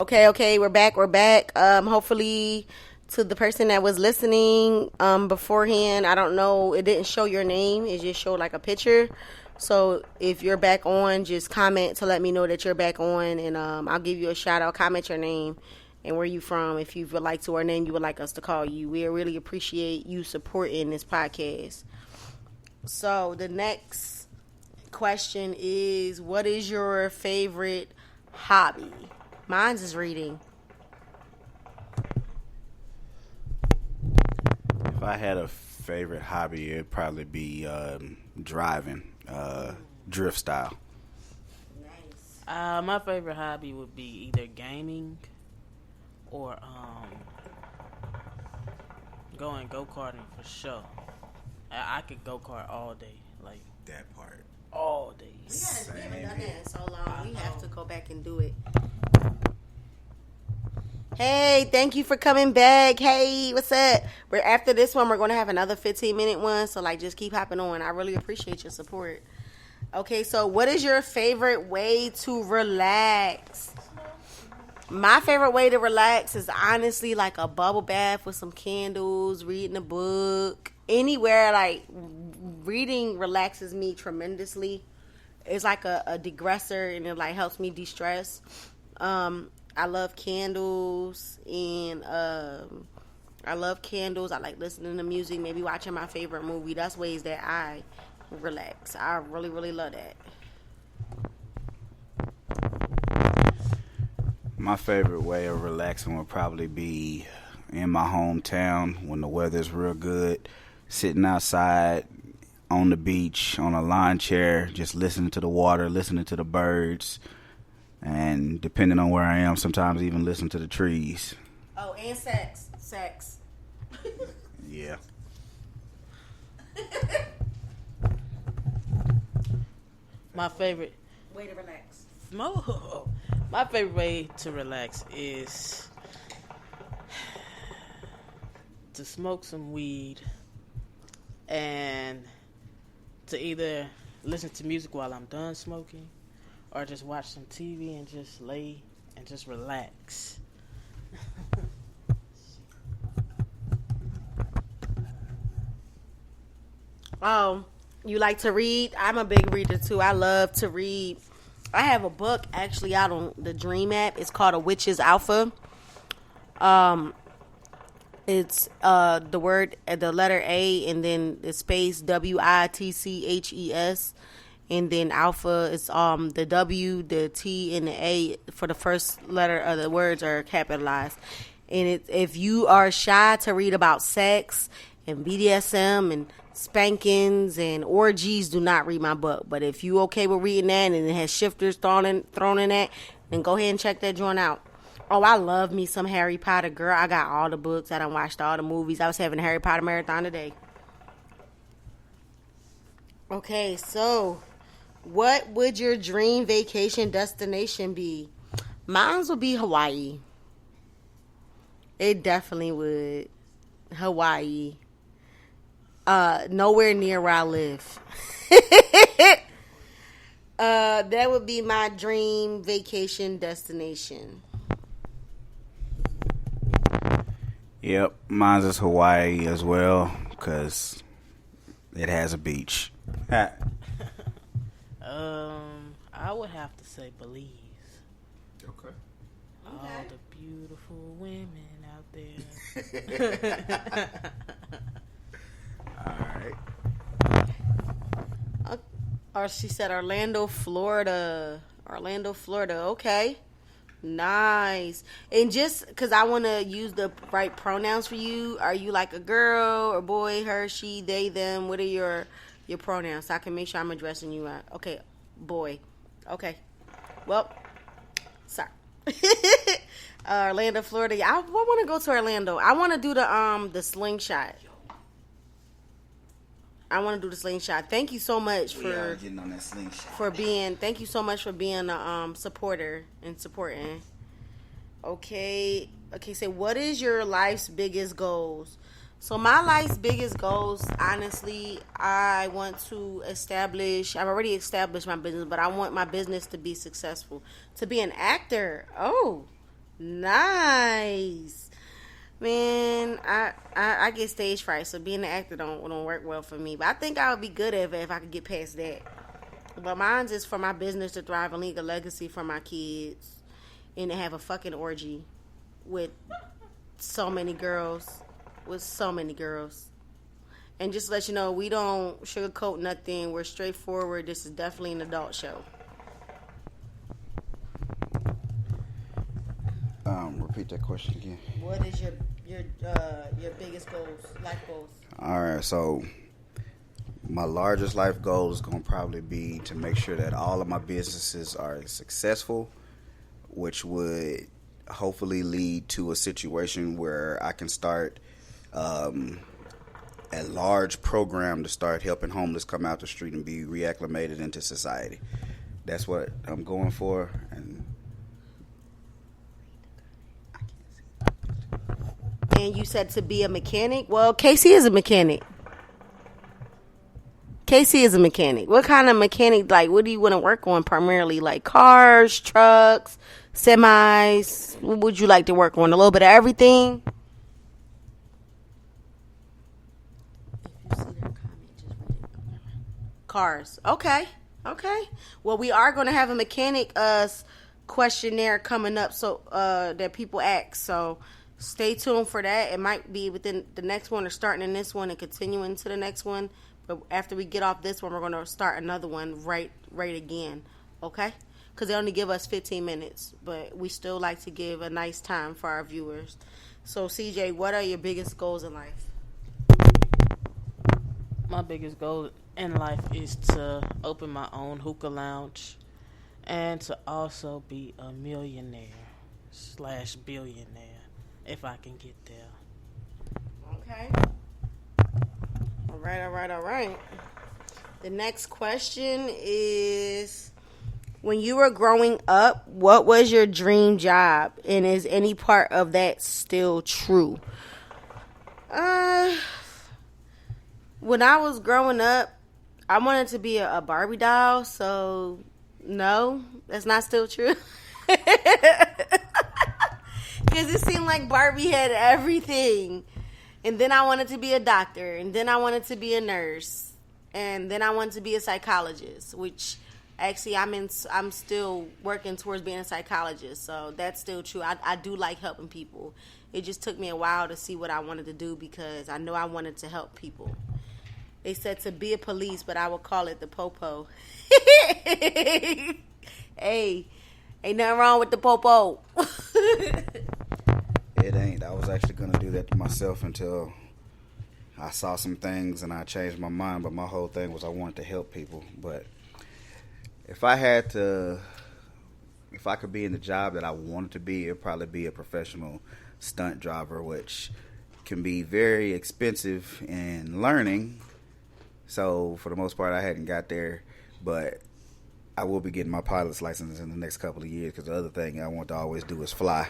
Okay, we're back. Hopefully to the person that was listening beforehand, I don't know, it didn't show your name. It just showed like a picture. So if you're back on, just comment to let me know that you're back on, and I'll give you a shout out. Comment your name and where you from if you would like to, or name you would like us to call you. We really appreciate you supporting this podcast. So the next question is, what is your favorite hobby? Mine's is reading. If I had a favorite hobby, it'd probably be driving, drift style. Nice. My favorite hobby would be either gaming or going go-karting for sure. I could go-kart all day, like That part. all day. We haven't done that in so long. We have to go back and do it. Hey, thank you for coming back. Hey, what's up? After this one, we're going to have another 15-minute one. So, just keep hopping on. I really appreciate your support. Okay, so what is your favorite way to relax? My favorite way to relax is honestly like a bubble bath with some candles, reading a book. Anywhere, reading relaxes me tremendously. It's like a degressor, and it helps me de-stress. I love candles, and I like listening to music, maybe watching my favorite movie. That's ways that I relax. I really, really love that. My favorite way of relaxing would probably be in my hometown when the weather's real good, sitting outside on the beach on a lawn chair, just listening to the water, listening to the birds. And depending on where I am, sometimes even listen to the trees. Oh, and sex. Yeah. My favorite Way to relax. My favorite way to relax is to smoke some weed and to either listen to music while I'm done smoking, or just watch some TV and just lay and just relax. You like to read? I'm a big reader too. I love to read. I have a book actually out on the Dream app. It's called A Witch's Alpha. It's the letter A and then the space WITCHES. And then alpha is the W, the T, and the A for the first letter of the words are capitalized. And if you are shy to read about sex and BDSM and spankings and orgies, do not read my book. But if you okay with reading that and it has shifters thrown in that, then go ahead and check that joint out. Oh, I love me some Harry Potter, girl. I got all the books. I done watched all the movies. I was having a Harry Potter marathon today. Okay, so what would your dream vacation destination be? Mine would be Hawaii. It definitely would. Hawaii. Nowhere near where I live. That would be my dream vacation destination. Yep, mine is Hawaii as well, because it has a beach. I would have to say Belize. Okay. All the beautiful women out there. All right. Or she said Orlando, Florida. Okay. Nice. And just because I want to use the right pronouns for you, are you like a girl or boy, her, she, they, them? What are your pronouns so I can make sure I'm addressing you right? Okay, boy. Okay. Well, sorry. Orlando, Florida. I want to go to Orlando. I want to do the slingshot. Thank you so much for getting on that slingshot. Thank you so much for being a supporter and supporting. Okay, so what is your life's biggest goals? So my life's biggest goals, honestly, I've already established my business, but I want my business to be successful. To be an actor. Oh, Nice. Man, I get stage fright, so being an actor don't work well for me. But I think I would be good at it if I could get past that. But mine's is for my business to thrive and leave a legacy for my kids, and to have a fucking orgy with so many girls, And just to let you know, we don't sugarcoat nothing. We're straightforward. This is definitely an adult show. Repeat that question again. What is your biggest goals, life goals? All right, so my largest life goal is going to probably be to make sure that all of my businesses are successful, which would hopefully lead to a situation where I can start a large program to start helping homeless come out the street and be reacclimated into society. That's what I'm going for. And you said to be a mechanic? Well, Casey is a mechanic. What kind of mechanic, like, what do you want to work on primarily? Like cars, trucks, semis? What would you like to work on? A little bit of everything? If you see that comment, just read it. Cars. Okay. Well, we are going to have a mechanic questionnaire coming up so that people ask. So stay tuned for that. It might be within the next one or starting in this one and continuing to the next one. But after we get off this one, we're going to start another one right again. Okay? Because they only give us 15 minutes. But we still like to give a nice time for our viewers. So, CJ, what are your biggest goals in life? My biggest goal in life is to open my own hookah lounge and to also be a millionaire/billionaire if I can get there. Okay. All right. The next question is, when you were growing up, what was your dream job? And is any part of that still true? When I was growing up, I wanted to be a Barbie doll, so no, that's not still true. Because it seemed like Barbie had everything. And then I wanted to be a doctor. And then I wanted to be a nurse. And then I wanted to be a psychologist, which actually I'm still working towards being a psychologist. So that's still true. I do like helping people. It just took me a while to see what I wanted to do because I know I wanted to help people. They said to be a police, but I would call it the popo. Hey, ain't nothing wrong with the popo. It ain't. I was actually going to do that to myself until I saw some things and I changed my mind. But my whole thing was I wanted to help people. But if I could be in the job that I wanted to be, it'd probably be a professional stunt driver, which can be very expensive in learning. So for the most part, I hadn't got there, but I will be getting my pilot's license in the next couple of years because the other thing I want to always do is fly.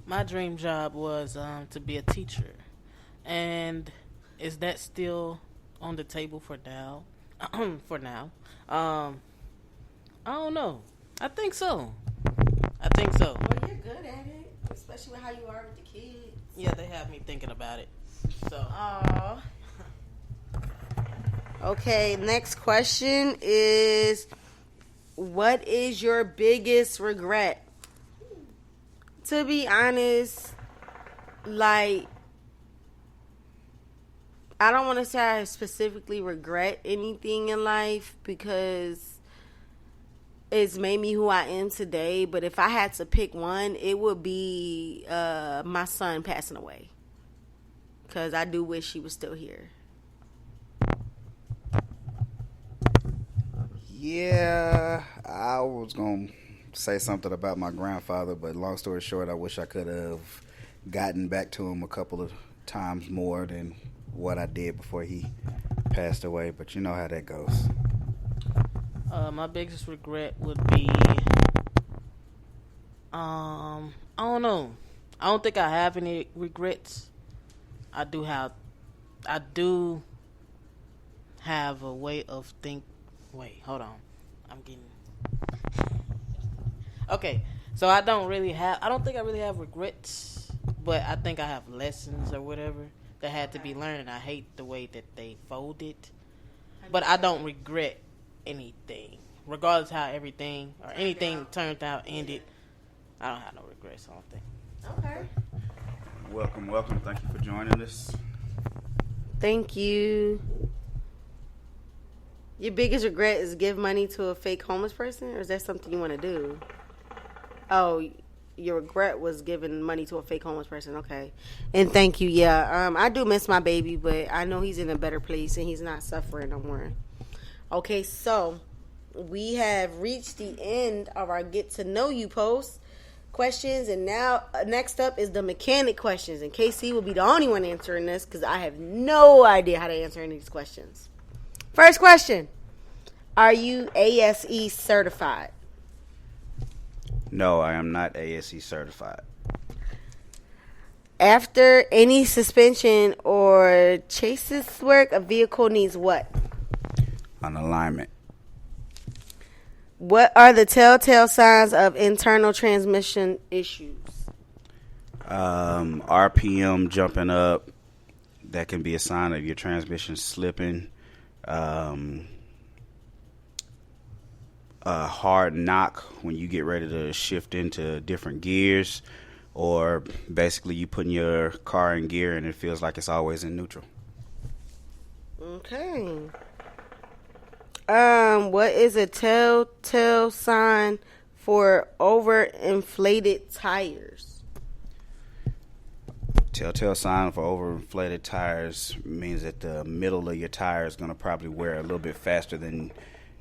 My dream job was to be a teacher. And is that still on the table for now? I don't know. I think so. Well, you're good at it, especially with how you are with the kids. Yeah, they have me thinking about it. So. Aww. Okay, next question is, what is your biggest regret? To be honest, like, I don't want to say I specifically regret anything in life because it's made me who I am today. But if I had to pick one, it would be my son passing away. Because I do wish he was still here. Yeah, I was going to say something about my grandfather, but long story short, I wish I could have gotten back to him a couple of times more than what I did before he passed away, but you know how that goes. My biggest regret would be, I don't know. I don't think I have any regrets. I do have a way of Wait, hold on. I'm getting... Okay, so I don't think I really have regrets, but I think I have lessons or whatever that had to be learned. And I hate the way that they folded, but I don't regret anything, regardless how everything or anything turned out, ended. I don't have no regrets. I don't think. Okay. Welcome. Thank you for joining us. Thank you. Your biggest regret is give money to a fake homeless person, or is that something you want to do? Oh, your regret was giving money to a fake homeless person. Okay. And thank you. Yeah. I do miss my baby, but I know he's in a better place and he's not suffering no more. Okay, so we have reached the end of our get to know you post questions, and now next up is the mechanic questions. And KC will be the only one answering this because I have no idea how to answer any of these questions. First question: are you ASE certified? No, I am not ASE certified. After any suspension or chassis work, a vehicle needs what? An alignment. What are the telltale signs of internal transmission issues? RPM jumping up. That can be a sign of your transmission slipping. A hard knock when you get ready to shift into different gears, or basically you putting your car in gear and it feels like it's always in neutral. Okay. What is a telltale sign for overinflated tires? Telltale sign for overinflated tires means that the middle of your tire is going to probably wear a little bit faster than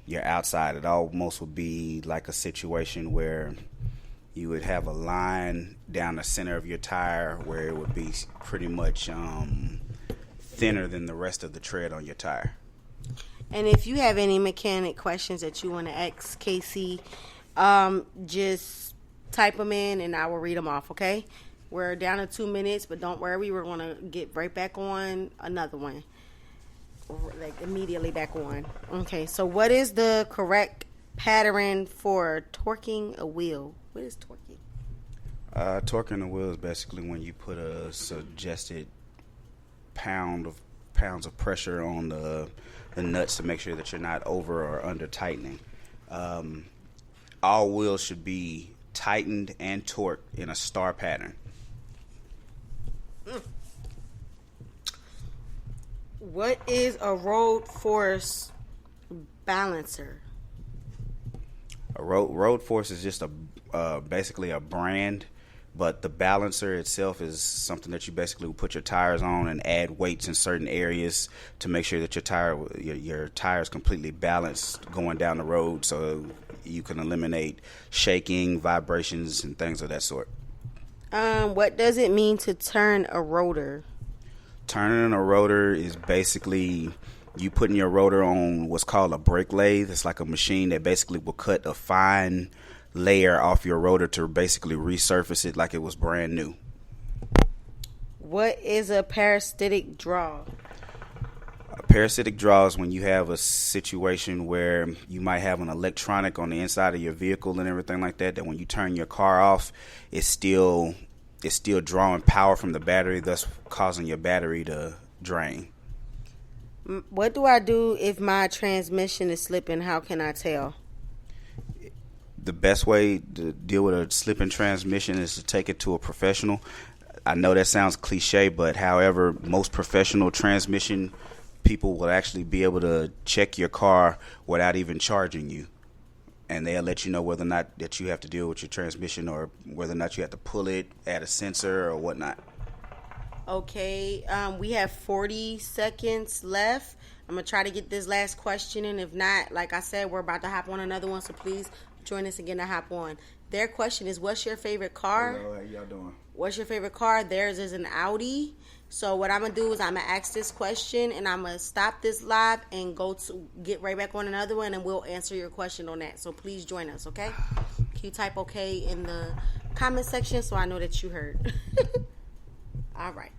your outside. It almost would be like a situation where you would have a line down the center of your tire where it would be pretty much thinner than the rest of the tread on your tire. And if you have any mechanic questions that you want to ask Casey, just type them in and I will read them off, okay? We're down to 2 minutes, but don't worry. We're going to get right back on another one. Like immediately back on. Okay, so what is the correct pattern for torquing a wheel? What is torquing? Torquing a wheel is basically when you put a suggested pounds of pressure on the nuts to make sure that you're not over or under tightening. All wheels should be tightened and torqued in a star pattern. What is a road force balancer? A road force is just basically a brand, but the balancer itself is something that you basically put your tires on and add weights in certain areas to make sure that your tire is completely balanced going down the road, so you can eliminate shaking, vibrations, and things of that sort. What does it mean to turn a rotor? Turning a rotor is basically you putting your rotor on what's called a brake lathe. It's like a machine that basically will cut a fine layer off your rotor to basically resurface it like it was brand new. What is a parasitic draw? A parasitic draw is when you have a situation where you might have an electronic on the inside of your vehicle and everything like that, that when you turn your car off, it's still drawing power from the battery, thus causing your battery to drain. What do I do if my transmission is slipping? How can I tell? The best way to deal with a slipping transmission is to take it to a professional. I know that sounds cliche, but however, most professional transmission people will actually be able to check your car without even charging you. And they'll let you know whether or not that you have to deal with your transmission or whether or not you have to pull it, add a sensor or whatnot. Okay, we have 40 seconds left. I'm going to try to get this last question in. If not, like I said, we're about to hop on another one, so please join us again to hop on. Their question is, what's your favorite car? Hello, how y'all doing? What's your favorite car? Theirs is an Audi. So what I'm going to do is I'm going to ask this question, and I'm going to stop this live and go to get right back on another one, and we'll answer your question on that. So please join us, okay? Can you type okay in the comment section so I know that you heard? All right.